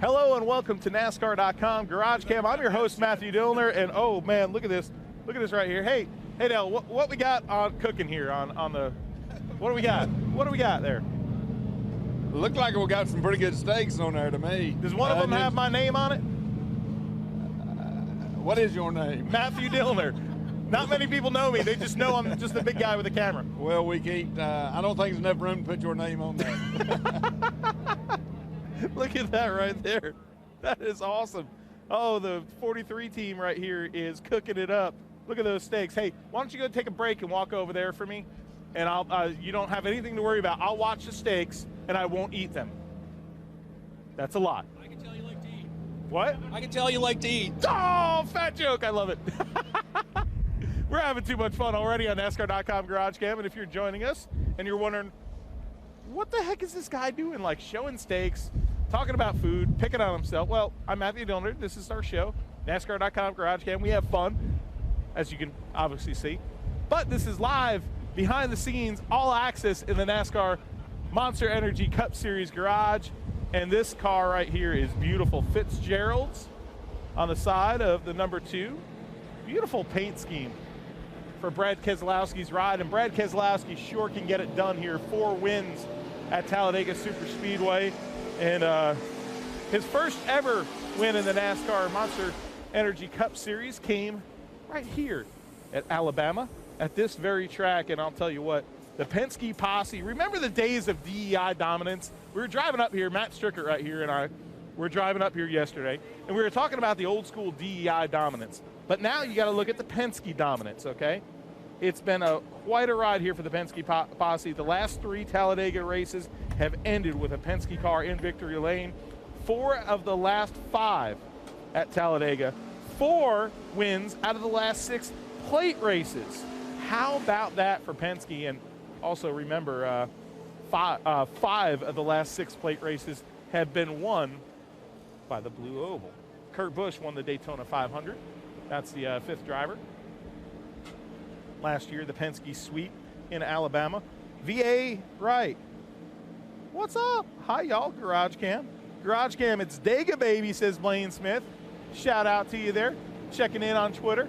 Hello and welcome to NASCAR.com GarageCam. I'm your host, Matthew Dillner, and oh man, look at this. Look at this right here. Hey Dale, what we got on cooking here on the, what do we got? What do we got there? Looked like we got some pretty good steaks on there to me. Does one of them have my name on it? What is your name? Matthew Dillner. Not many people know me. They just know I'm just the big guy with the camera. Well, we can't, I don't think there's enough room to put your name on there. Look at that right there. That is awesome. Oh, the 43 team right here is cooking it up. Look at those steaks. Hey, why don't you go take a break and walk over there for me? And you don't have anything to worry about. I'll watch the steaks and I won't eat them. That's a lot. I can tell you like to eat. What? I can tell you like to eat. Oh, fat joke. I love it. We're having too much fun already on NASCAR.com GarageCam. And if you're joining us and you're wondering, what the heck is this guy doing? Like showing steaks, talking about food, picking on himself. Well, I'm Matthew Dillner. This is our show, NASCAR.com GarageCam. We have fun, as you can obviously see. But this is live, behind the scenes, all access in the NASCAR Monster Energy Cup Series garage. And this car right here is beautiful. Fitzgerald's on the side of the number 2. Beautiful paint scheme for Brad Keselowski's ride. And Brad Keselowski sure can get it done here. 4 wins at Talladega Superspeedway. And his first ever win in the NASCAR Monster Energy Cup Series came right here at Alabama at this very track. And I'll tell you what, the Penske posse, remember the days of DEI dominance? We were driving up here, Matt Strickert right here and I were driving up here yesterday, and we were talking about the old school DEI dominance. But now you got to look at the Penske dominance, okay? It's been quite a ride here for the Penske posse. The last 3 Talladega races have ended with a Penske car in victory lane. 4 of the last 5 at Talladega. 4 wins out of the last 6 plate races. How about that for Penske? And also remember, 5 of the last 6 plate races have been won by the Blue Oval. Kurt Busch won the Daytona 500. That's the 5th driver. Last year, the Penske sweep in Alabama. VA Wright. What's up? Hi, y'all. GarageCam. GarageCam, it's Dega, baby, says Blaine Smith. Shout out to you there. Checking in on Twitter.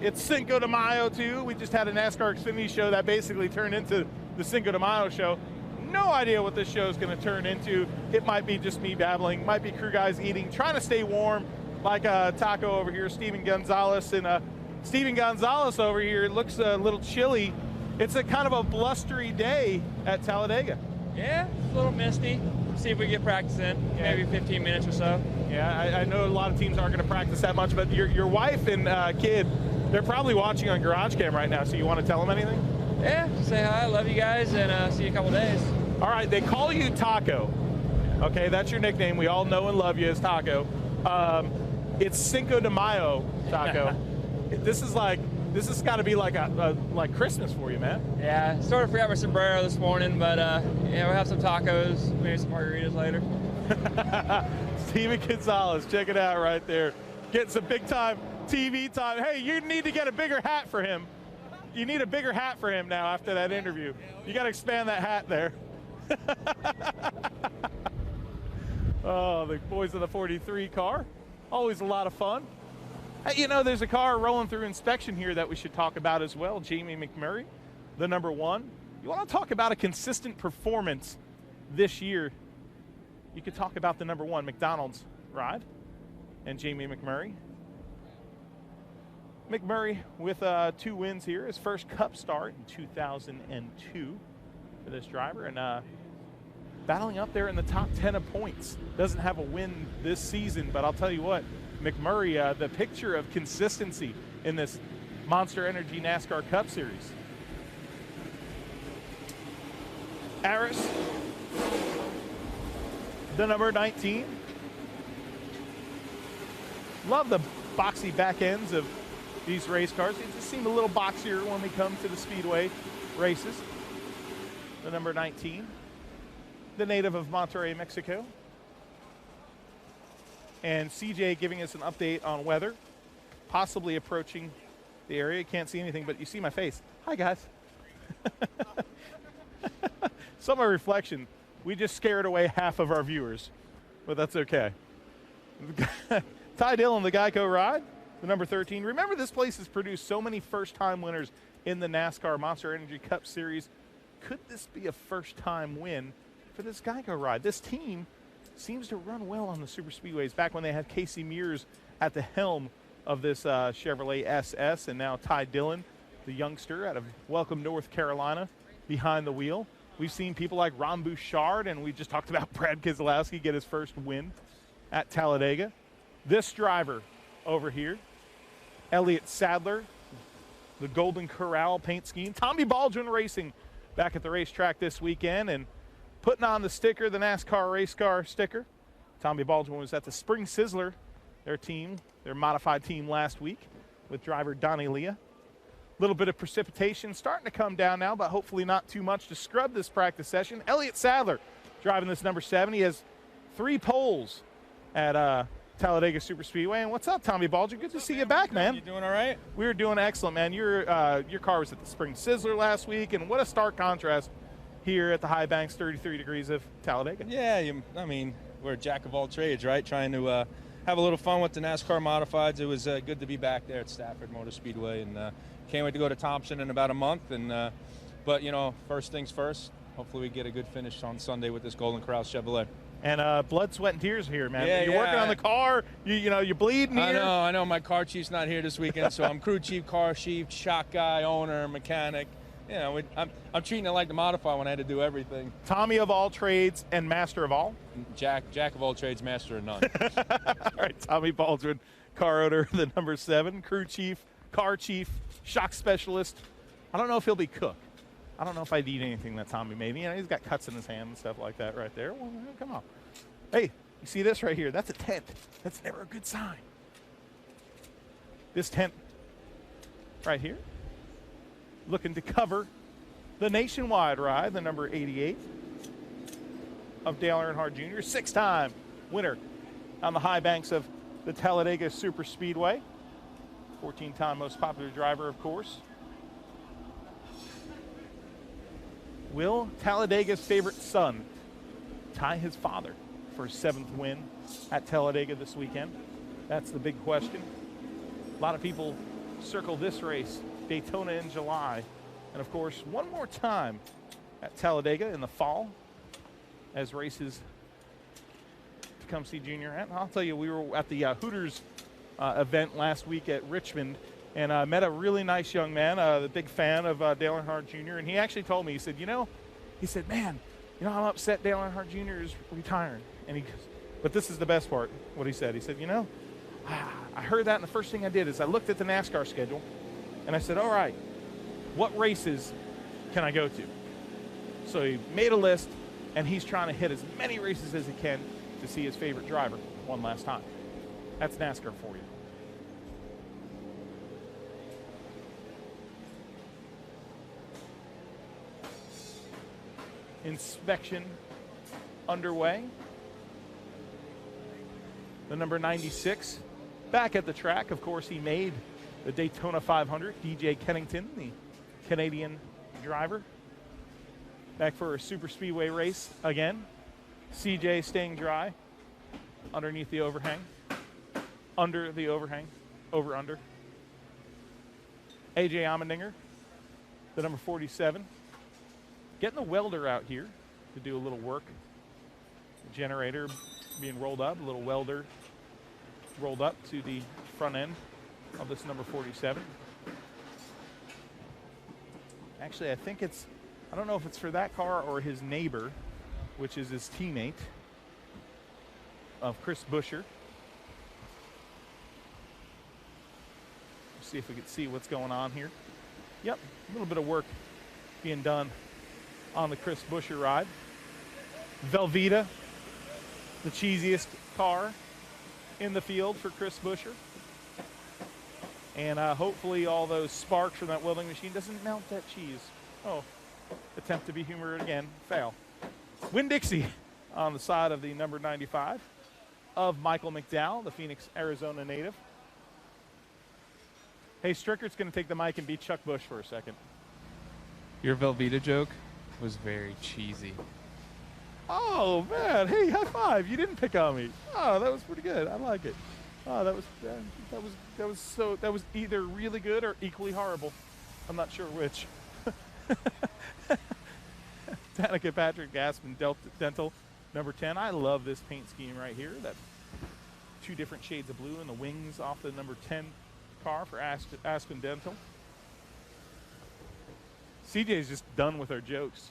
It's Cinco de Mayo, too. We just had a NASCAR Xfinity show that basically turned into the Cinco de Mayo show. No idea what this show is going to turn into. It might be just me babbling. Might be crew guys eating, trying to stay warm, like Taco over here, Steven Gonzalez. And Steven Gonzalez over here looks a little chilly. It's a kind of a blustery day at Talladega. Yeah, it's a little misty. See if we get practice in, maybe 15 minutes or so. Yeah, I know a lot of teams aren't going to practice that much, but your wife and kid, they're probably watching on GarageCam right now, so you want to tell them anything? Yeah, say hi, love you guys, and see you in a couple days. All right, they call you Taco. Okay, that's your nickname. We all know and love you as Taco. It's Cinco de Mayo, Taco. This has got to be like like Christmas for you, man. Yeah, sort of forgot my sombrero this morning, but yeah, we'll have some tacos, maybe some margaritas later. Steven Gonzalez, check it out right there. Getting some big time TV time. Hey, you need to get a bigger hat for him. You need a bigger hat for him now after that interview. You got to expand that hat there. Oh, the boys of the 43 car. Always a lot of fun. Hey, you know, there's a car rolling through inspection here that we should talk about as well. Jamie McMurray, the number 1. You want to talk about a consistent performance this year, you could talk about the number 1 McDonald's ride and Jamie McMurray. McMurray with 2 wins here. His first Cup start in 2002 for this driver, and battling up there in the top 10 of points. Doesn't have a win this season, but I'll tell you what, McMurray, the picture of consistency in this Monster Energy NASCAR Cup Series. Aris, the number 19. Love the boxy back ends of these race cars. They just seem a little boxier when we come to the Speedway races. The number 19, the native of Monterrey, Mexico. And CJ giving us an update on weather, possibly approaching the area. Can't see anything, but you see my face. Hi, guys. Saw my reflection. We just scared away half of our viewers. but that's okay. Ty Dillon, the Geico ride, the number 13. Remember, this place has produced so many first-time winners in the NASCAR Monster Energy Cup Series. Could this be a first-time win for this Geico ride? This team seems to run well on the super speedways. Back when they had Casey Mears at the helm of this Chevrolet SS, and now Ty Dillon, the youngster out of Welcome, North Carolina, behind the wheel. We've seen people like Ron Bouchard, and we just talked about Brad Keselowski get his first win at Talladega. This driver over here, Elliott Sadler, the Golden Corral paint scheme. Tommy Baldwin Racing back at the racetrack this weekend and putting on the sticker, the NASCAR race car sticker. Tommy Baldwin was at the Spring Sizzler, their team, their modified team last week with driver Donnie Leah. A little bit of precipitation starting to come down now, but hopefully not too much to scrub this practice session. Elliott Sadler driving this number 7. He has 3 poles at Talladega Superspeedway. And what's up, Tommy Baldwin? Good to see you back, man. You doing all right? We were doing excellent, man. Your car was at the Spring Sizzler last week, and what a stark contrast here at the high banks, 33 degrees of Talladega. Yeah, I mean, we're a jack of all trades, right? Trying to have a little fun with the NASCAR modifieds. It was good to be back there at Stafford Motor Speedway, and can't wait to go to Thompson in about a month. And but you know, first things first. Hopefully, we get a good finish on Sunday with this Golden Corral Chevrolet. And blood, sweat, and tears here, man. Yeah, you're working on the car. You're bleeding here. I know. My car chief's not here this weekend, so I'm crew chief, car chief, shop guy, owner, mechanic. You know, I'm treating it like the modified when I had to do everything. Tommy of all trades and master of all. Jack of all trades, master of none. All right, Tommy Baldwin, car owner, the number 7, crew chief, car chief, shock specialist. I don't know if he'll be cook. I don't know if I'd eat anything that Tommy made me. You know, he's got cuts in his hand and stuff like that right there. Well, come on. Hey, you see this right here? That's a tent. That's never a good sign. This tent right here, looking to cover the nationwide ride, the number 88 of Dale Earnhardt Jr., 6-time winner on the high banks of the Talladega Superspeedway, 14-time most popular driver, of course. Will Talladega's favorite son tie his father for his 7th win at Talladega this weekend? That's the big question. A lot of people circle this race, Daytona in July, and of course one more time at Talladega in the fall as races to come see Junior at. And I'll tell you, we were at the Hooters event last week at Richmond, and I met a really nice young man, the big fan of Dale Earnhardt Jr., and he actually told me, he said, man, I'm upset Dale Earnhardt Jr. is retiring. And he goes, but this is the best part, what he said. He said, I heard that, and the first thing I did is I looked at the NASCAR schedule, and I said, all right, what races can I go to? So he made a list, and he's trying to hit as many races as he can to see his favorite driver one last time. That's NASCAR for you. Inspection underway. The number 96 back at the track. Of course, he made the Daytona 500. DJ Kennington, the Canadian driver, back for a super speedway race again. CJ staying dry underneath the overhang. Under the overhang. Over under. AJ Allmendinger, the number 47. Getting the welder out here to do a little work. The generator being rolled up, a little welder rolled up to the front end of this number 47. Actually, I don't know if it's for that car or his neighbor, which is his teammate of Chris Buescher. Let's see if we can see what's going on here. Yep, a little bit of work being done on the Chris Buescher ride. Velveeta, the cheesiest car in the field for Chris Buescher. And hopefully all those sparks from that welding machine doesn't melt that cheese. Oh, attempt to be humor again, fail. Winn-Dixie on the side of the number 95 of Michael McDowell, the Phoenix, Arizona native. Hey, Strickert's going to take the mic and beat Chuck Busch for a second. Your Velveeta joke was very cheesy. Oh, Oh man, hey, high five! You didn't pick on me. Oh, that was pretty good. I like it. Oh, that was either really good or equally horrible. I'm not sure which. Danica Patrick Gaspin Dental, number 10. I love this paint scheme right here. That 2 different shades of blue and the wings off the number 10 car for Aspen Dental. CJ's just done with our jokes.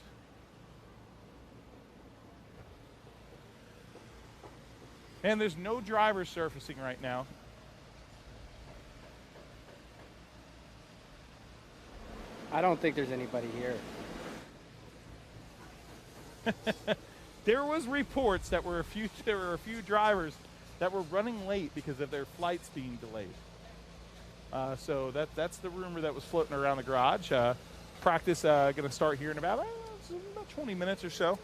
And there's no drivers surfacing right now. I don't think there's anybody here. There was reports that there were a few drivers that were running late because of their flights being delayed. So that's the rumor that was floating around the garage. Practice going to start here in about 20 minutes or so.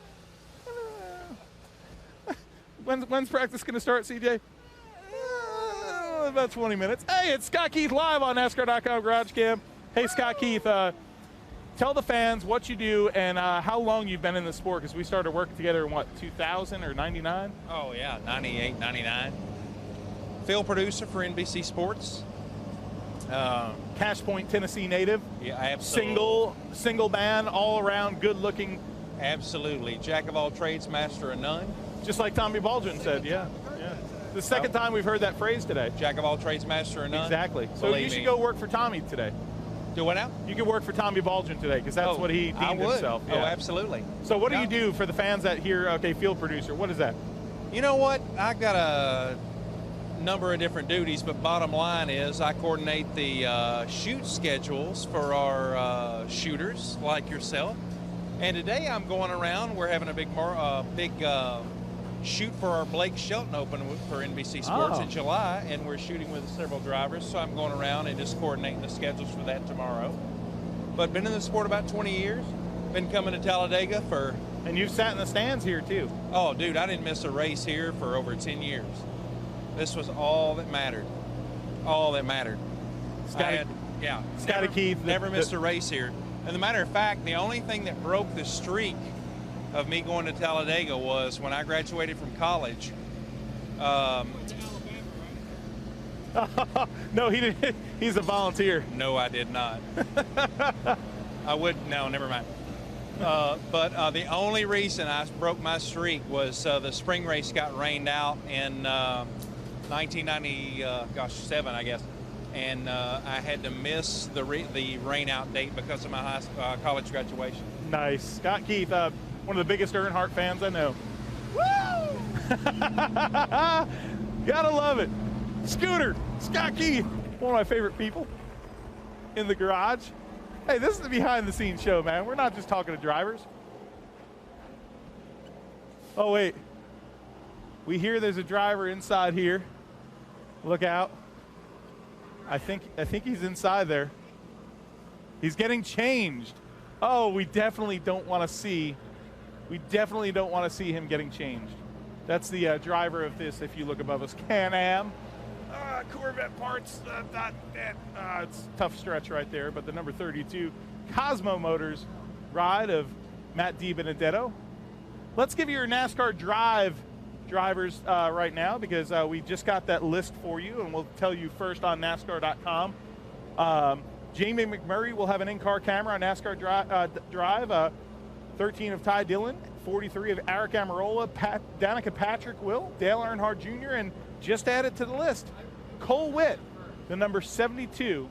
When's practice going to start, CJ? About 20 minutes. Hey, it's Scott Keith live on NASCAR.com GarageCam. Hey, Scott Keith, tell the fans what you do and how long you've been in the sport, because we started working together in, 2000 or 99? Oh, yeah, 98, 99. Field producer for NBC Sports. Cache Point, Tennessee native. Yeah, absolutely. Single man, all around, good looking. Absolutely. Jack of all trades, master of none. Just like Tommy Baldwin said, yeah. The second time we've heard that phrase today. Jack of all trades, master of none. Exactly. So Believe you should me. go work for Tommy today. Do what now? You could work for Tommy Baldwin today, because that's what he deemed himself. Yeah. Oh, absolutely. So what do you do for the fans that hear, okay, field producer? What is that? You know what? I got a number of different duties, but bottom line is I coordinate the shoot schedules for our shooters like yourself. And today I'm going around. We're having a big shoot for our Blake Shelton Open for NBC Sports in July, and we're shooting with several drivers, so I'm going around and just coordinating the schedules for that tomorrow. But been in the sport about 20 years. Been coming to Talladega for... And you've sat in the stands here, too. Oh, dude, I didn't miss a race here for over 10 years. This was all that mattered. All that mattered. Scotty Keith. Never missed a race here. As a matter of fact, the only thing that broke the streak of me going to Talladega was when I graduated from college. No, he didn't. He's a volunteer. No, I did not. No, never mind. But the only reason I broke my streak was the spring race got rained out in 1997, I guess. And I had to miss the rain out date because of my college graduation. Nice. Scott Keith, one of the biggest Earnhardt fans I know. Woo! Gotta love it. Scooter, Scott Keith, one of my favorite people in the garage. Hey, this is the behind the scenes show, man. We're not just talking to drivers. Oh, wait. We hear there's a driver inside here. Look out. I think he's inside there. He's getting changed. Oh, we definitely don't want to see him getting changed. That's the driver of this, if you look above us, Can-Am. Corvette parts, it's a tough stretch right there, but the number 32 Cosmo Motors ride of Matt DiBenedetto. Let's give you your NASCAR Drive drivers right now, because we just got that list for you, and we'll tell you first on NASCAR.com. Jamie McMurray will have an in-car camera on NASCAR Drive. 13 of Ty Dillon, 43 of Eric Amarola, Danica Patrick will, Dale Earnhardt Jr., and just added to the list, Cole Witt, the number 72,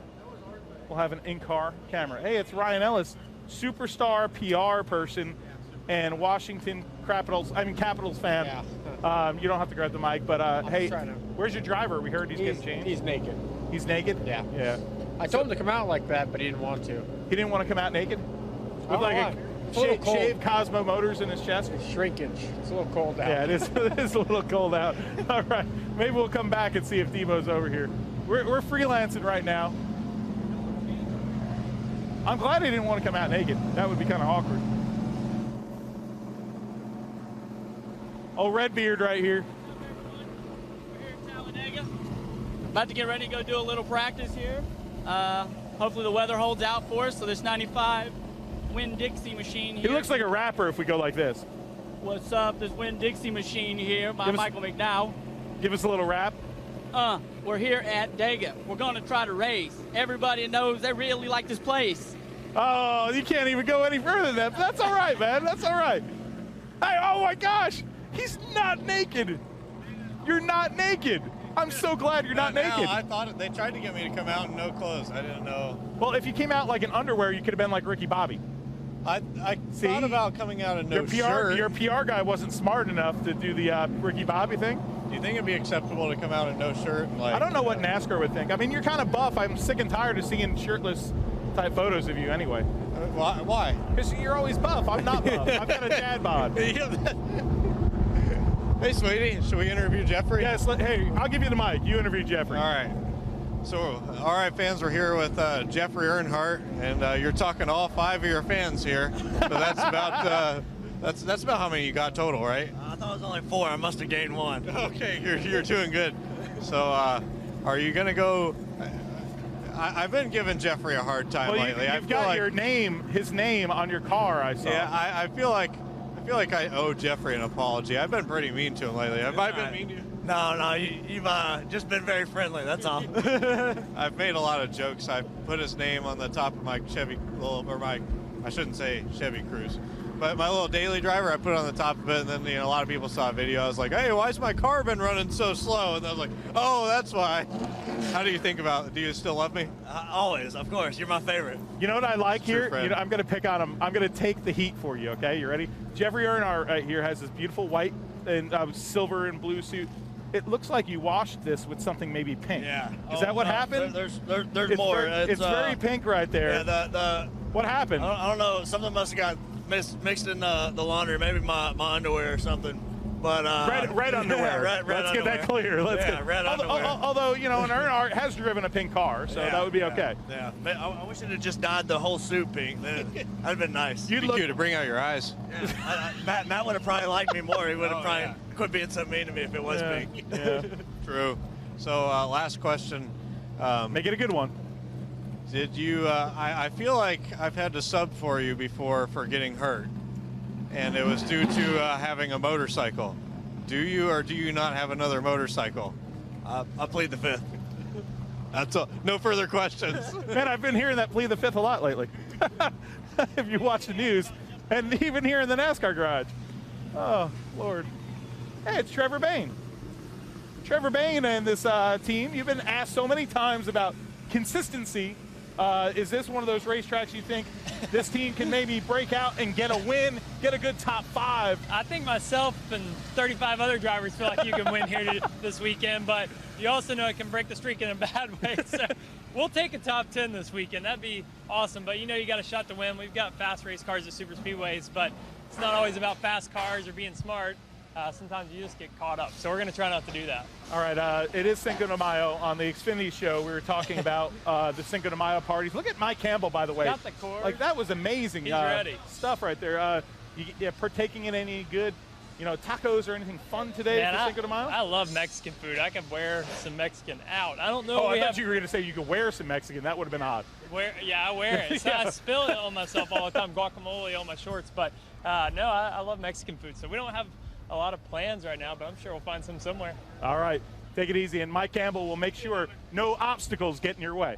will have an in-car camera. Hey, it's Ryan Ellis, superstar PR person and Washington Capitals fan. Yeah. You don't have to grab the mic, but hey, where's your driver? We heard he's getting changed. He's naked. He's naked? Yeah. Yeah. I told him to come out like that, but he didn't want to. He didn't want to come out naked? With like a shaved Cosmo Motors in his chest? It's shrinkage. It's a little cold out. Yeah, it is. It is a little cold out. All right. Maybe we'll come back and see if Debo's over here. We're freelancing right now. I'm glad he didn't want to come out naked. That would be kind of awkward. Oh, Redbeard right here. We're here in Talladega. About to get ready to go do a little practice here. Hopefully the weather holds out for us. So this 95 Win-Dixie machine here. He looks like a rapper if we go like this. What's up? This Winn-Dixie machine here by Michael McDowell. Give us a little rap. We're here at Dega. We're going to try to race. Everybody knows they really like this place. Oh, you can't even go any further than that. But that's all right, man. That's all right. Hey, oh my gosh, he's not naked. You're not naked. I'm so glad you're not naked. I thought they tried to get me to come out in no clothes. I didn't know. Well, if you came out like in underwear, you could have been like Ricky Bobby. I thought about coming out in no shirt. Your PR guy wasn't smart enough to do the Ricky Bobby thing. Do you think it'd be acceptable to come out in no shirt? Like, I don't know what NASCAR would think. I mean, you're kind of buff. I'm sick and tired of seeing shirtless type photos of you anyway. Why? Because you're always buff. I'm not buff. I've got a dad bod. Hey, sweetie, should we interview Jeffrey? Yes, hey, I'll give you the mic. You interview Jeffrey. All right. So, all right, fans, we're here with Jeffrey Earnhardt, and you're talking to all 5 of your fans here. So that's about that's about how many you got total, right? I thought it was only 4. I must have gained 1. Okay, you're doing good. So, are you gonna go? I've been giving Jeffrey a hard time lately. You've got his name on your car. I saw. Yeah, I feel like I owe Jeffrey an apology. I've been pretty mean to him lately. Have I been mean to you? No, you've just been very friendly, that's all. I've made a lot of jokes. I put his name on the top of my Chevy, I shouldn't say Chevy Cruze, but my little daily driver, I put it on the top of it, and then a lot of people saw a video. I was like, hey, why's my car been running so slow? And I was like, oh, that's why. How do you think about it? Do you still love me? Always, of course. You're my favorite. You know what I like here? friend. I'm going to pick on him. I'm going to take the heat for you, okay? You ready? Jeffrey Earnhardt right here has this beautiful white and silver and blue suit. It looks like you washed this with something maybe pink. Yeah. Is that what happened? There's more. It's very pink right there. Yeah, what happened? I don't know. Something must have got mixed in the laundry. Maybe my underwear or something. But red underwear. Let's get that clear. Red underwear. Although an Earnhardt has driven a pink car, so that would be okay. Yeah. I wish it had just dyed the whole suit pink. Then that'd have been nice. You'd look cute to bring out your eyes. Yeah. Matt would have probably liked me more. He would have probably quit being so mean to me if it was pink. Yeah. True. So last question. Make it a good one. Did you? I feel like I've had to sub for you before for getting hurt, and it was due to having a motorcycle. Do you or do you not have another motorcycle? I plead the 5th. That's all. No further questions. Man, I've been hearing that plead the 5th a lot lately. If you watch the news, and even here in the NASCAR garage. Oh, Lord. Hey, it's Trevor Bayne. Trevor Bayne and this team, you've been asked so many times about consistency. Is this one of those racetracks you think this team can maybe break out and get a win, get a good top 5? I think myself and 35 other drivers feel like you can win here this weekend, but you also know it can break the streak in a bad way. So we'll take a top 10 this weekend. That'd be awesome. But you got a shot to win. We've got fast race cars at super speedways, but it's not always about fast cars or being smart. Sometimes you just get caught up. So we're going to try not to do that. All right, it is Cinco de Mayo. On the Xfinity show, we were talking about the Cinco de Mayo parties. Look at Mike Campbell, by the way. Got the cord. Like, that was amazing. He's ready. Stuff right there. You partaking in any good, tacos or anything fun today for Cinco de Mayo? I love Mexican food. I could wear some Mexican out. I don't know. Oh, I thought you were going to say you could wear some Mexican. That would have been odd. I wear it. So I spill it on myself all the time, guacamole on my shorts. But no, I love Mexican food. So we don't have a lot of plans right now, but I'm sure we'll find some somewhere. All right, take it easy, and Mike Campbell will make sure no obstacles get in your way.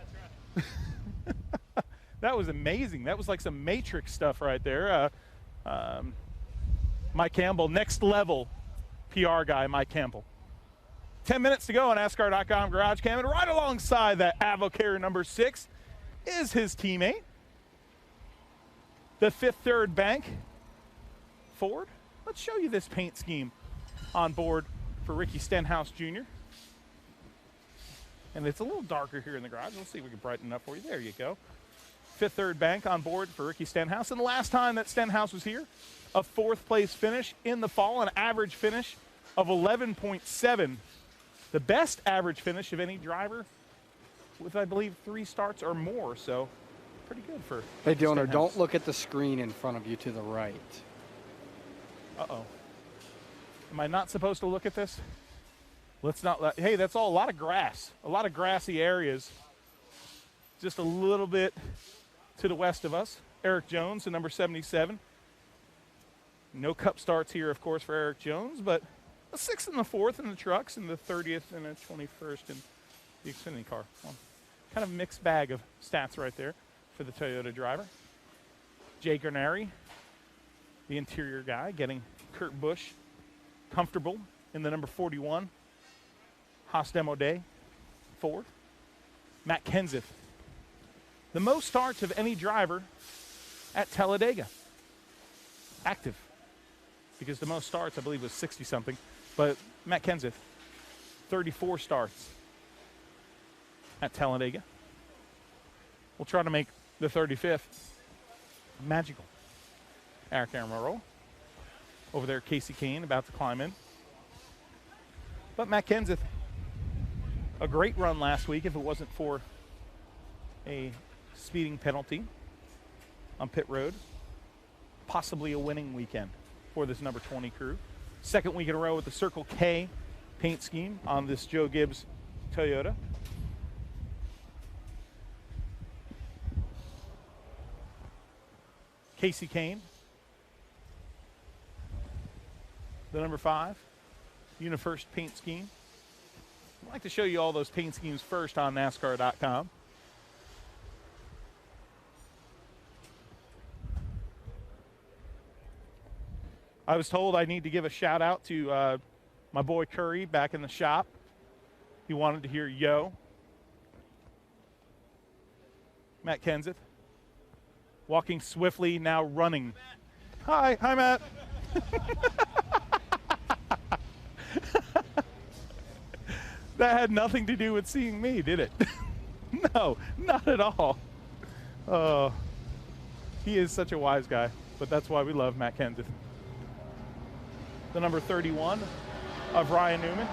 That was amazing. That was like some Matrix stuff right there. Mike Campbell, next level PR guy, Mike Campbell. 10 minutes to go on NASCAR.com GarageCam, and right alongside that Avocare number 6 is his teammate, the Fifth Third Bank Ford. Let's show you this paint scheme on board for Ricky Stenhouse Jr. And it's a little darker here in the garage. Let's see if we can brighten it up for you. There you go. Fifth Third Bank on board for Ricky Stenhouse. And the last time that Stenhouse was here, a 4th place finish in the fall, an average finish of 11.7. The best average finish of any driver with, I believe, 3 starts or more. So pretty good for Hey, Donor, Stenhouse. don't look at the screen in front of you to the right. Uh-oh. Am I not supposed to look at this? Let's not hey, that's all a lot of grass. A lot of grassy areas. Just a little bit to the west of us. Eric Jones, the number 77. No cup starts here, of course, for Eric Jones, but a 6th and the 4th in the trucks and the 30th and a 21st in the Xfinity car. Well, kind of mixed bag of stats right there for the Toyota driver. Jay Garneri, the interior guy, getting Kurt Busch comfortable in the number 41 Haas Demo Day Ford. Matt Kenseth, the most starts of any driver at Talladega. Active. Because the most starts, I believe, was 60-something. But Matt Kenseth, 34 starts at Talladega. We'll try to make the 35th magical. Eric Almirola over there, Casey Kane about to climb in. But Matt Kenseth, a great run last week if it wasn't for a speeding penalty on pit road. Possibly a winning weekend for this number 20 crew. Second week in a row with the Circle K paint scheme on this Joe Gibbs Toyota. Casey Kane, the number 5 UniFirst paint scheme. I'd like to show you all those paint schemes first on NASCAR.com. I was told I need to give a shout out to my boy Curry back in the shop. He wanted to hear yo. Matt Kenseth, walking swiftly, now running. Hi Matt. That had nothing to do with seeing me, did it? No, not at all. He is such a wise guy, but that's why we love Matt Kenseth. The number 31 of Ryan Newman.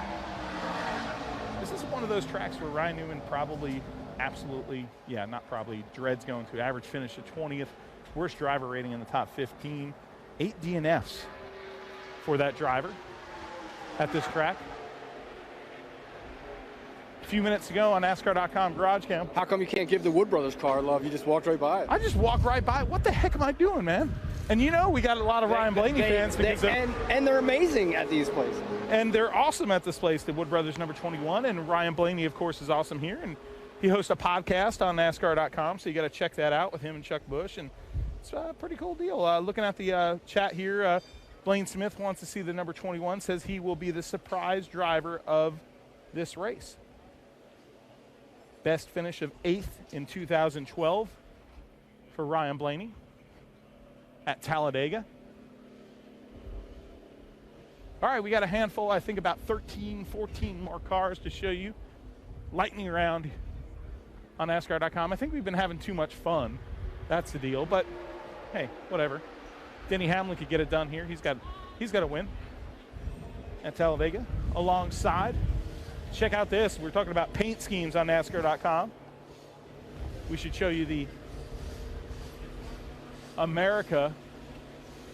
This is one of those tracks where Ryan Newman probably, absolutely, not probably, dreads going to. Average finish at 20th. Worst driver rating in the top 15. 8 DNFs for that driver at this track. A few minutes ago on NASCAR.com GarageCam. How come you can't give the Wood Brothers car love? You just walked right by it. I just walked right by it. What the heck am I doing, man? And you know, we got a lot of Ryan Blaney fans. And they're amazing at these places. And they're awesome at this place, the Wood Brothers number 21. And Ryan Blaney, of course, is awesome here. And he hosts a podcast on NASCAR.com, so you got to check that out with him and Chuck Busch. And it's a pretty cool deal. Looking at the chat here, Blaine Smith wants to see the number 21, says he will be the surprise driver of this race. Best finish of 8th in 2012 for Ryan Blaney at Talladega. All right, we got a handful, I think about 13, 14 more cars to show you. Lightning round on NASCAR.com. I think we've been having too much fun. That's the deal, but hey, whatever. Denny Hamlin could get it done here. He's got a win at Talladega alongside. Check out this. We're talking about paint schemes on NASCAR.com. We should show you the America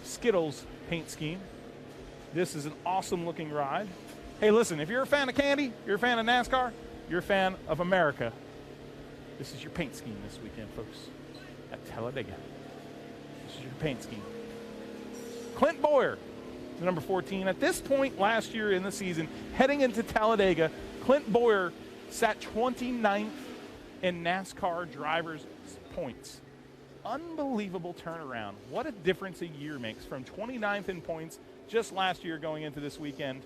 Skittles paint scheme. This is an awesome looking ride. Hey, listen, if you're a fan of candy, you're a fan of NASCAR, you're a fan of America, this is your paint scheme this weekend, folks, at Talladega. This is your paint scheme. Clint Bowyer, the number 14. At this point last year in the season, heading into Talladega, Clint Bowyer sat 29th in NASCAR drivers' points. Unbelievable turnaround. What a difference a year makes from 29th in points just last year going into this weekend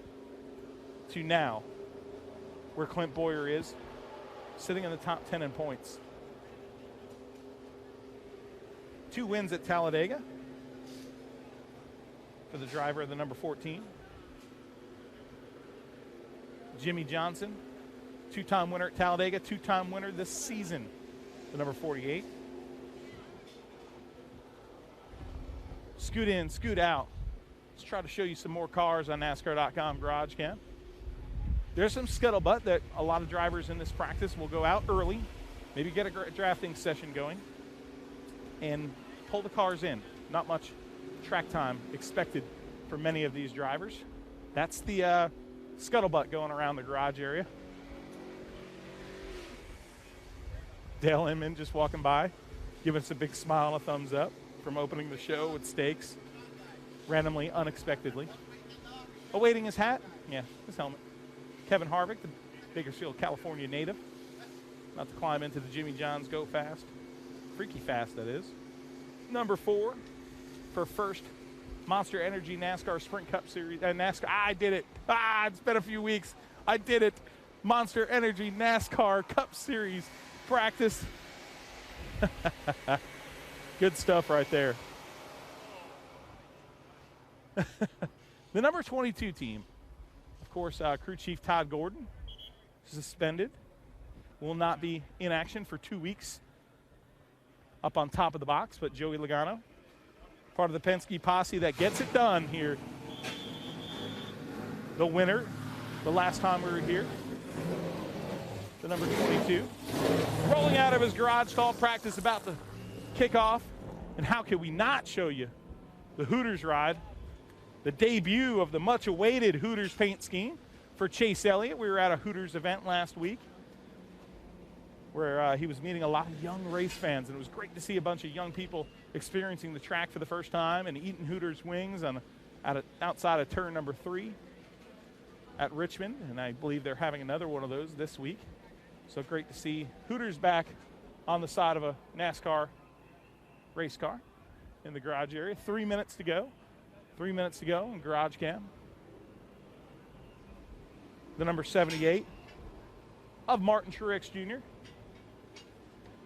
to now where Clint Bowyer is, sitting in the top 10 in points. 2 wins at Talladega for the driver of the number 14. Jimmy Johnson, 2-time winner at Talladega, 2-time winner this season, the number 48. Scoot in, scoot out. Let's try to show you some more cars on NASCAR.com GarageCam. There's some scuttlebutt that a lot of drivers in this practice will go out early, maybe get a drafting session going, and pull the cars in. Not much track time expected for many of these drivers. That's the scuttlebutt going around the garage area. Dale Inman just walking by, giving us a big smile and a thumbs up from opening the show with steaks. randomly, unexpectedly. Awaiting his hat, yeah, his helmet. Kevin Harvick, the Bakersfield, California native. About to climb into the Jimmy John's Go Fast. Freaky fast, that is. Number 4 for first Monster Energy NASCAR Sprint Cup Series. NASCAR, I did it. It's been a few weeks. I did it. Monster Energy NASCAR Cup Series practice. Good stuff right there. The number 22 team, of course, crew chief Todd Gordon, suspended. Will not be in action for 2 weeks up on top of the box, but Joey Logano, part of the Penske posse that gets it done here. The winner, the last time we were here, the number 22, rolling out of his garage stall, practice about to kick off. And how can we not show you the Hooters ride, the debut of the much-awaited Hooters paint scheme for Chase Elliott. We were at a Hooters event last week where he was meeting a lot of young race fans, and it was great to see a bunch of young people experiencing the track for the first time and eating Hooters wings outside of turn number 3 at Richmond, and I believe they're having another one of those this week. So great to see Hooters back on the side of a NASCAR race car in the garage area. 3 minutes to go. 3 minutes to go in GarageCam. The number 78 of Martin Truex Jr.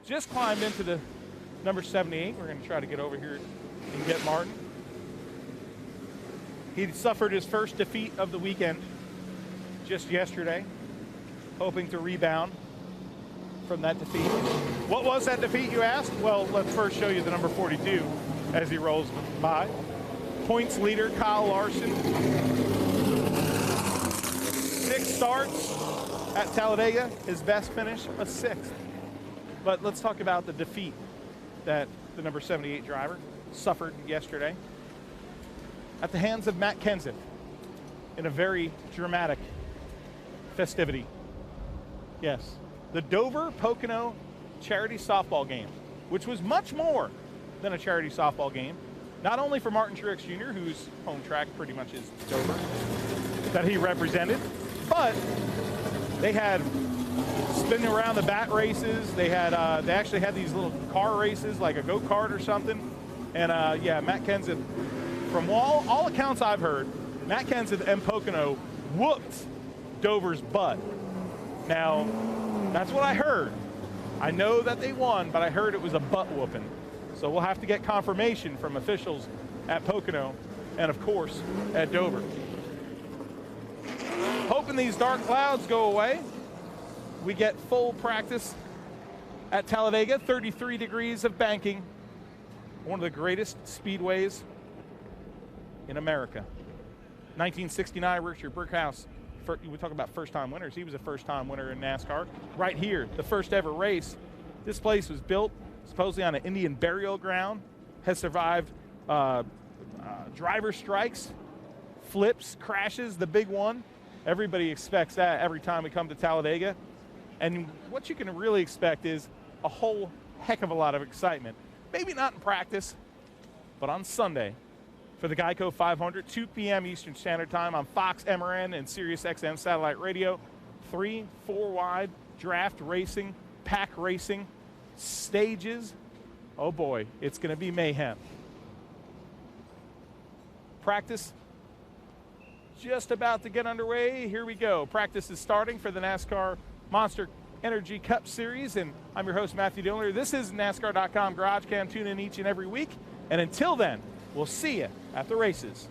just climbed into the number 78. We're going to try to get over here and get Martin. He suffered his first defeat of the weekend just yesterday, hoping to rebound from that defeat. What was that defeat, you ask? Well, let's first show you the number 42 as he rolls by. Points leader, Kyle Larson. 6 starts at Talladega. His best finish, a 6th. But let's talk about the defeat that the number 78 driver suffered yesterday at the hands of Matt Kenseth in a very dramatic festivity. Yes, the Dover Pocono charity softball game, which was much more than a charity softball game. Not only for Martin Truex Jr., whose home track pretty much is Dover, that he represented, but they had spinning around the bat races. They actually had these little car races, like a go-kart or something. And yeah, Matt Kenseth, from all accounts I've heard, Matt Kenseth and Pocono whooped Dover's butt. Now, that's what I heard. I know that they won, but I heard it was a butt whooping. So we'll have to get confirmation from officials at Pocono and, of course, at Dover. Hoping these dark clouds go away. We get full practice at Talladega, 33 degrees of banking. One of the greatest speedways in America. 1969, Richard Brickhouse. We talk about first-time winners. He was a first-time winner in NASCAR. Right here, the first ever race. This place was built supposedly on an Indian burial ground, has survived driver strikes, flips, crashes, the big one. Everybody expects that every time we come to Talladega. And what you can really expect is a whole heck of a lot of excitement. Maybe not in practice, but on Sunday for the Geico 500, 2 p.m. Eastern Standard Time on Fox MRN and Sirius XM Satellite Radio. 3, 4 wide, draft racing, pack racing, stages. Oh boy, it's going to be mayhem. Practice just about to get underway. Here we go. Practice is starting for the NASCAR Monster Energy Cup Series, and I'm your host, Matthew Dillner. This is NASCAR.com GarageCam. Tune in each and every week, and until then, we'll see you at the races.